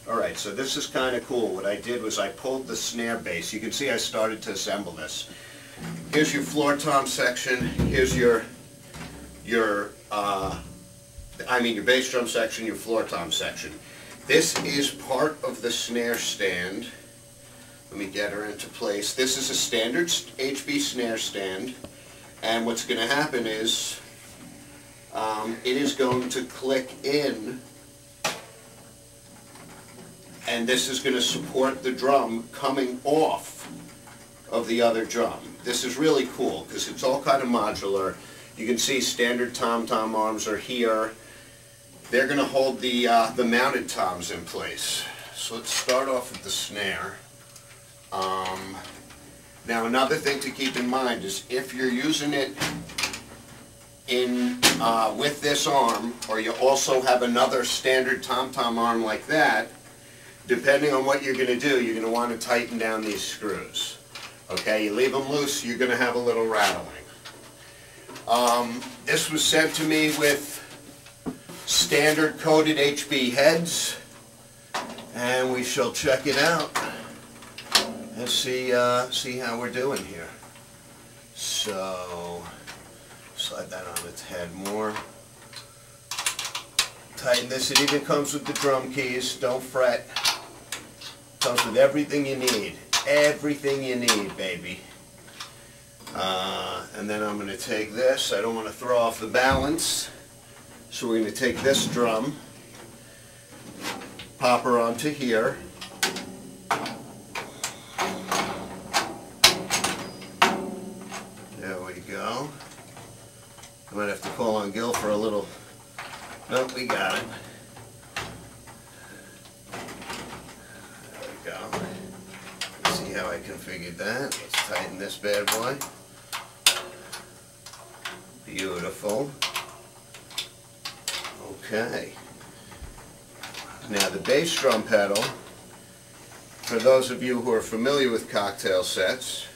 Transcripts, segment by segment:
Alright, so this is kind of cool. What I did was I pulled the snare base. You can see I started to assemble this. Here's your floor tom section. Here's your bass drum section, your floor tom section. This is part of the snare stand. Let me get her into place. This is a standard HB snare stand, and what's going to happen is it is going to click in, and this is going to support the drum coming off of the other drum. This is really cool because it's all kind of modular. You can see standard tom-tom arms are here. They're going to hold the mounted toms in place. So let's start off with the snare. Now another thing to keep in mind is if you're using it in with this arm, or you also have another standard tom-tom arm like that, depending on what you're going to do, you're going to want to tighten down these screws. Okay, you leave them loose, you're going to have a little rattling. This was sent to me with standard coated HB heads, and we shall check it out and see how we're doing here. So slide that on its head more. Tighten this. It even comes with the drum keys. Don't fret. Comes with everything you need. Everything you need, baby. And then I'm going to take this. I don't want to throw off the balance. So we're going to take this drum, pop her onto here. There we go. I might have to call on Gil for a little. Nope, we got it. There we go. Let's see how I configured that. Let's tighten this bad boy. Beautiful. Okay. Now the bass drum pedal, for those of you who are familiar with cocktail sets,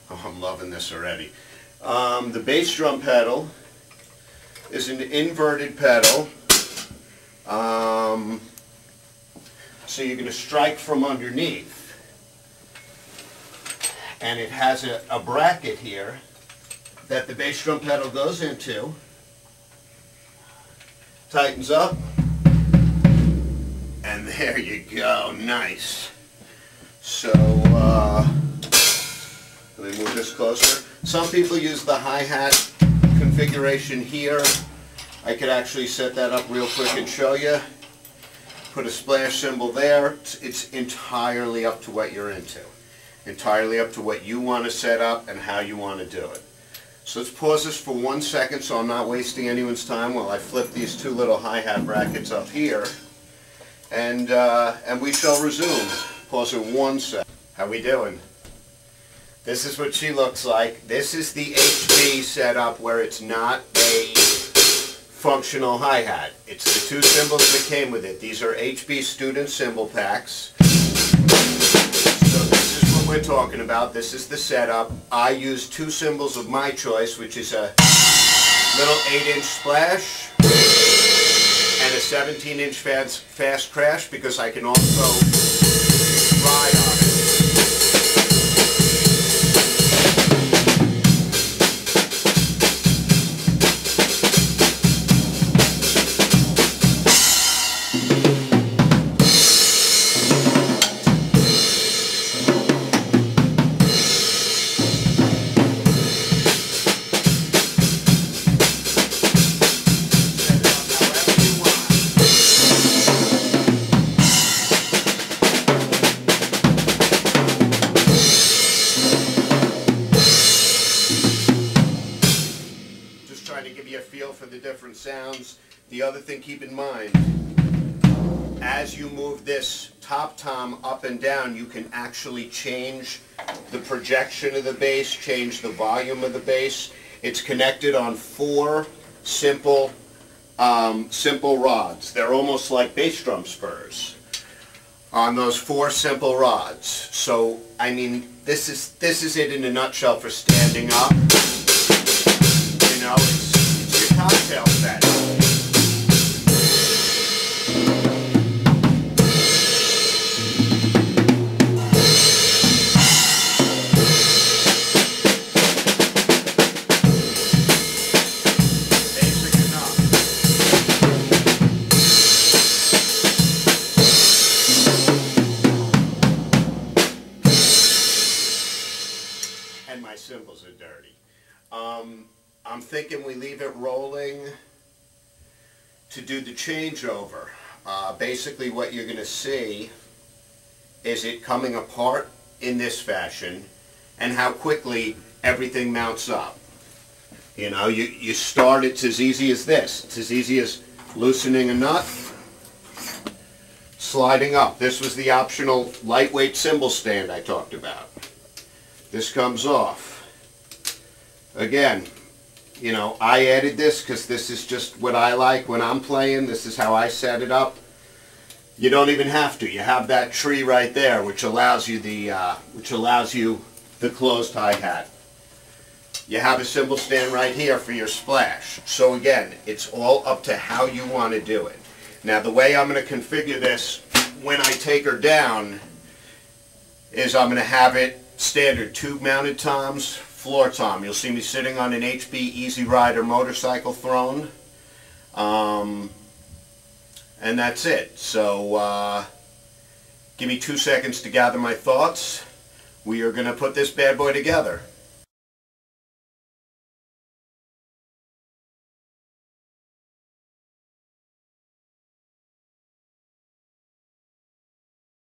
oh, I'm loving this already. The bass drum pedal is an inverted pedal, so you're going to strike from underneath, and it has a bracket here that the bass drum pedal goes into, tightens up, and there you go. Nice. So let me move this closer. Some people use the hi-hat configuration here. I could actually set that up real quick and show you. Put a splash cymbal there. It's entirely up to what you're into. Entirely up to what you want to set up and how you want to do it. So let's pause this for 1 second so I'm not wasting anyone's time while I flip these two little hi-hat brackets up here. And we shall resume. Pause it 1 second. How we doing? This is what she looks like. This is the HB setup where it's not a functional hi-hat. It's the two cymbals that came with it. These are HB student cymbal packs. So this is what we're talking about. This is the setup. I use two cymbals of my choice, which is a little 8-inch splash and a 17-inch fast crash, because I can also ride on it. For the different sounds. The other thing, keep in mind, as you move this top tom up and down, you can actually change the projection of the bass, change the volume of the bass. It's connected on 4 simple rods. They're almost like bass drum spurs on those 4 simple rods. So I mean, this is it in a nutshell for standing up. You know, it's your cocktail set. I'm thinking we leave it rolling to do the changeover. Basically what you're going to see is it coming apart in this fashion and how quickly everything mounts up. You know, you start, it's as easy as this. It's as easy as loosening a nut, sliding up. This was the optional lightweight cymbal stand I talked about. This comes off. Again, you know, I added this because this is just what I like when I'm playing. This is how I set it up. You don't even have to. You have that tree right there, which allows you the closed hi-hat. You have a cymbal stand right here for your splash. So again, it's all up to how you want to do it. Now the way I'm going to configure this when I take her down is I'm going to have it standard tube mounted toms, floor tom. You'll see me sitting on an HB Easy Rider motorcycle throne. And that's it. So give me 2 seconds to gather my thoughts. We are going to put this bad boy together.